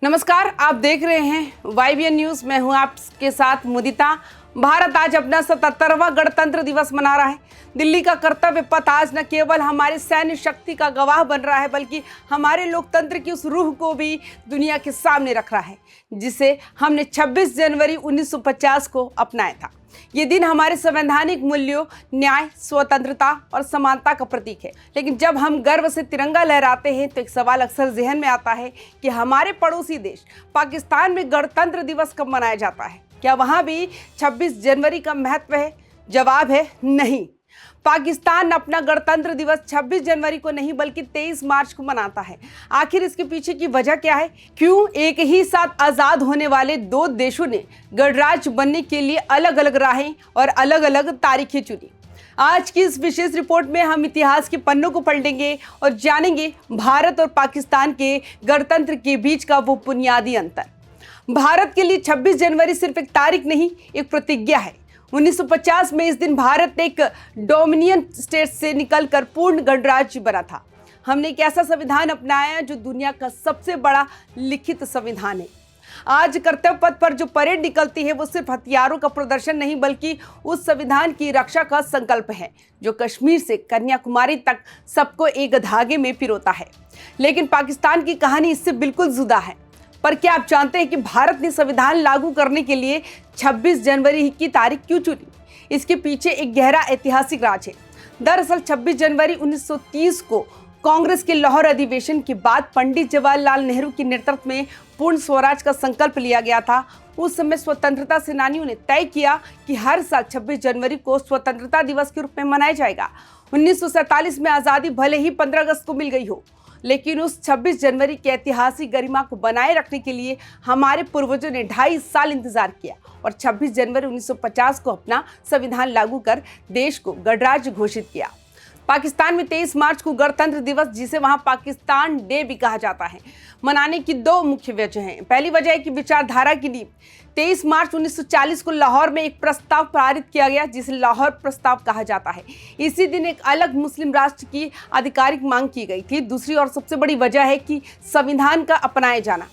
नमस्कार, आप देख रहे हैं YBN न्यूज। मैं हूं आपके साथ मुदिता। भारत आज अपना 77वां गणतंत्र दिवस मना रहा है। दिल्ली का कर्तव्य पथ आज न केवल हमारी सैन्य शक्ति का गवाह बन रहा है, बल्कि हमारे लोकतंत्र की उस रूह को भी दुनिया के सामने रख रहा है, जिसे हमने 26 जनवरी 1950 को अपनाया था। ये दिन हमारे संवैधानिक मूल्यों, न्याय, स्वतंत्रता और समानता का प्रतीक है। लेकिन जब हम गर्व से तिरंगा लहराते हैं तो एक सवाल अक्सर जहन में आता है कि हमारे पड़ोसी देश पाकिस्तान में गणतंत्र दिवस कब मनाया जाता है? क्या वहाँ भी 26 जनवरी का महत्व है? जवाब है नहीं। पाकिस्तान अपना गणतंत्र दिवस 26 जनवरी को नहीं बल्कि 23 मार्च को मनाता है। आखिर इसके पीछे की वजह क्या है? क्यों एक ही साथ आज़ाद होने वाले दो देशों ने गणराज्य बनने के लिए अलग अलग राहें और अलग अलग तारीखें चुनी? आज की इस विशेष रिपोर्ट में हम इतिहास के पन्नों को पलटेंगे और जानेंगे भारत और पाकिस्तान के गणतंत्र के बीच का वो बुनियादी अंतर। भारत के लिए 26 जनवरी सिर्फ एक तारीख नहीं, एक प्रतिज्ञा है। 1950 में इस दिन भारत एक डोमिनियन स्टेट से निकलकर पूर्ण गणराज्य बना था। हमने एक ऐसा संविधान अपनाया जो दुनिया का सबसे बड़ा लिखित संविधान है। आज कर्तव्य पथ पर जो परेड निकलती है वो सिर्फ हथियारों का प्रदर्शन नहीं, बल्कि उस संविधान की रक्षा का संकल्प है जो कश्मीर से कन्याकुमारी तक सबको एक धागे में पिरोता है। लेकिन पाकिस्तान की कहानी इससे बिल्कुल जुदा है। पर क्या आप जानते हैं कि भारत ने संविधान लागू करने के लिए 26 जनवरी की तारीख क्यों चुनी? इसके पीछे एक गहरा ऐतिहासिक राज है। दरअसल 26 जनवरी 1930 को कांग्रेस के लाहौर अधिवेशन के बाद पंडित जवाहरलाल नेहरू के नेतृत्व में पूर्ण स्वराज का संकल्प लिया गया था। उस समय स्वतंत्रता सेनानियों ने तय किया कि हर साल 26 जनवरी को स्वतंत्रता दिवस के रूप में मनाया जाएगा। 1947 में आज़ादी भले ही 15 अगस्त को मिल गई हो, लेकिन उस 26 जनवरी की ऐतिहासिक गरिमा को बनाए रखने के लिए हमारे पूर्वजों ने 2.5 साल इंतजार किया और 26 जनवरी 1950 को अपना संविधान लागू कर देश को गणराज्य घोषित किया। पाकिस्तान में 23 मार्च को गणतंत्र दिवस, जिसे वहां पाकिस्तान डे भी कहा जाता है, मनाने की दो मुख्य वजह हैं। पहली वजह है कि विचारधारा की नींव 23 मार्च 1940 को लाहौर में एक प्रस्ताव पारित किया गया, जिसे लाहौर प्रस्ताव कहा जाता है। इसी दिन एक अलग मुस्लिम राष्ट्र की आधिकारिक मांग की गई थी। दूसरी और सबसे बड़ी वजह है कि संविधान का अपनाया जाना।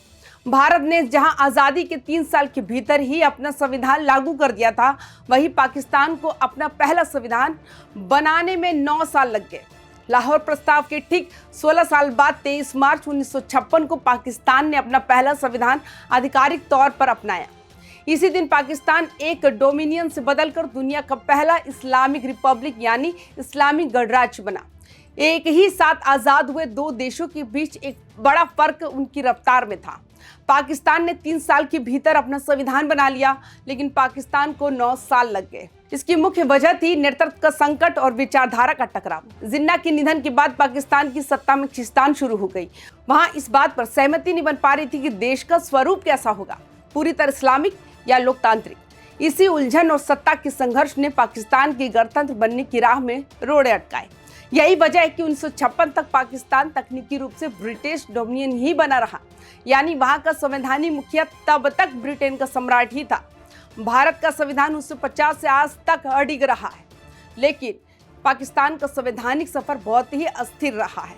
भारत ने जहां आज़ादी के 3 साल के भीतर ही अपना संविधान लागू कर दिया था, वहीं पाकिस्तान को अपना पहला संविधान बनाने में 9 साल लग गए। लाहौर प्रस्ताव के ठीक 16 साल बाद 23 मार्च 1956 को पाकिस्तान ने अपना पहला संविधान आधिकारिक तौर पर अपनाया। इसी दिन पाकिस्तान एक डोमिनियन से बदलकर दुनिया का पहला इस्लामिक रिपब्लिक यानी इस्लामिक गणराज्य बना। एक ही साथ आज़ाद हुए दो देशों के बीच एक बड़ा फर्क उनकी रफ्तार में था। पाकिस्तान ने 3 साल के भीतर अपना संविधान बना लिया, लेकिन पाकिस्तान को 9 साल लग गए। इसकी मुख्य वजह थी नेतृत्व का संकट और विचारधारा का टकराव। जिन्ना के निधन के बाद पाकिस्तान की सत्ता में खिंचातान शुरू हो गई। वहां इस बात पर सहमति नहीं बन पा रही थी कि देश का स्वरूप कैसा होगा, पूरी तरह इस्लामिक या लोकतांत्रिक। इसी उलझन और सत्ता के संघर्ष ने पाकिस्तान के गणतंत्र बनने की राह में रोड़े अटकाए। यही वजह है कि 1956 तक पाकिस्तान तकनीकी रूप से ब्रिटिश डोमिनियन ही बना रहा, यानी वहां का संवैधानिक मुखिया तब तक ब्रिटेन का सम्राट ही था। भारत का संविधान 1950 से आज तक अडिग रहा है, लेकिन पाकिस्तान का संवैधानिक सफर बहुत ही अस्थिर रहा है।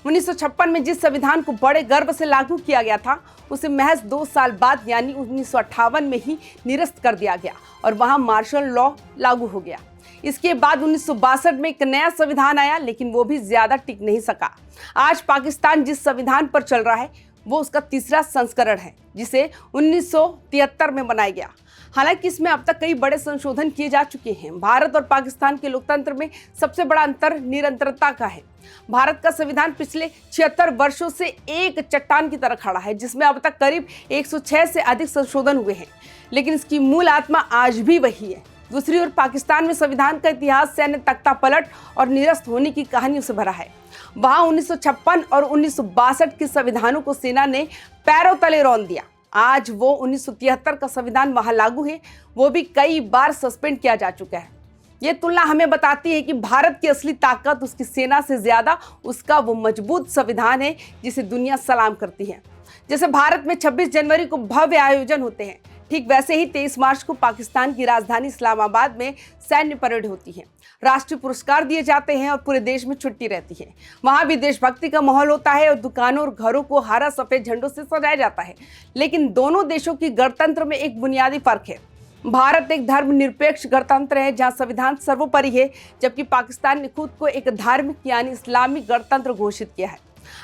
1956 में जिस संविधान को बड़े गर्व से लागू किया गया था, उसे महज 2 साल बाद यानी 1958 में ही निरस्त कर दिया गया और वहां मार्शल लॉ लागू हो गया। इसके बाद 1962 में एक नया संविधान आया, लेकिन वो भी ज्यादा टिक नहीं सका। आज पाकिस्तान जिस संविधान पर चल रहा है वो उसका तीसरा संस्करण है, जिसे 1973 में बनाया गया। हालांकि इसमें अब तक कई बड़े संशोधन किए जा चुके हैं। भारत और पाकिस्तान के लोकतंत्र में सबसे बड़ा अंतर निरंतरता का है। भारत का संविधान पिछले 76 वर्षों से एक चट्टान की तरह खड़ा है, जिसमें अब तक करीब 106 से अधिक संशोधन हुए हैं, लेकिन इसकी मूल आत्मा आज भी वही है। दूसरी ओर पाकिस्तान में संविधान का इतिहास सैन्य तख्ता पलट और निरस्त होने की कहानियों से भरा है। वहां 1956 और 1962 के संविधानों को सेना ने पैरों तले रौंद दिया। आज वो 1973 का संविधान वहां लागू है, वो भी कई बार सस्पेंड किया जा चुका है। ये तुलना हमें बताती है कि भारत की असली ताकत उसकी सेना से ज्यादा उसका वो मजबूत संविधान है, जिसे दुनिया सलाम करती है। जैसे भारत में 26 जनवरी को भव्य आयोजन होते हैं, ठीक वैसे ही 23 मार्च को पाकिस्तान की राजधानी इस्लामाबाद में सैन्य परेड होती है, राष्ट्रीय पुरस्कार दिए जाते हैं और पूरे देश में छुट्टी रहती है। वहां भी देशभक्ति का माहौल होता है और दुकानों और घरों को हरा सफेद झंडों से सजाया जाता है। लेकिन दोनों देशों की गणतंत्र में एक बुनियादी फर्क है। भारत एक धर्मनिरपेक्ष गणतंत्र है जहां संविधान सर्वोपरि है, जबकि पाकिस्तान ने खुद को एक धार्मिक यानी इस्लामी गणतंत्र घोषित किया है।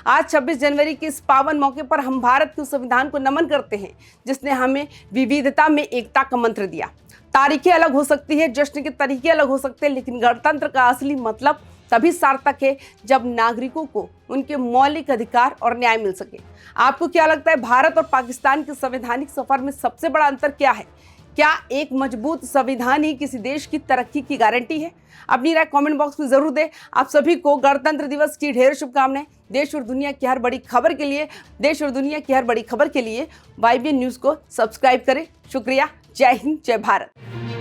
आज 26 जनवरी के इस पावन मौके पर हम भारत के उस संविधान को नमन करते हैं जिसने हमें विविधता में एकता का मंत्र दिया। तारीखें अलग हो सकती है, जश्न के तरीके अलग हो सकते हैं, लेकिन गणतंत्र का असली मतलब तभी सार्थक है जब नागरिकों को उनके मौलिक अधिकार और न्याय मिल सके। आपको क्या लगता है, भारत और पाकिस्तान के संवैधानिक सफर में सबसे बड़ा अंतर क्या है? क्या एक मजबूत संविधान ही किसी देश की तरक्की की गारंटी है? अपनी राय कमेंट बॉक्स में जरूर दें। आप सभी को गणतंत्र दिवस की ढेर शुभकामनाएं। देश और दुनिया की हर बड़ी खबर के लिए YBN न्यूज़ को सब्सक्राइब करें। शुक्रिया। जय हिंद, जय भारत।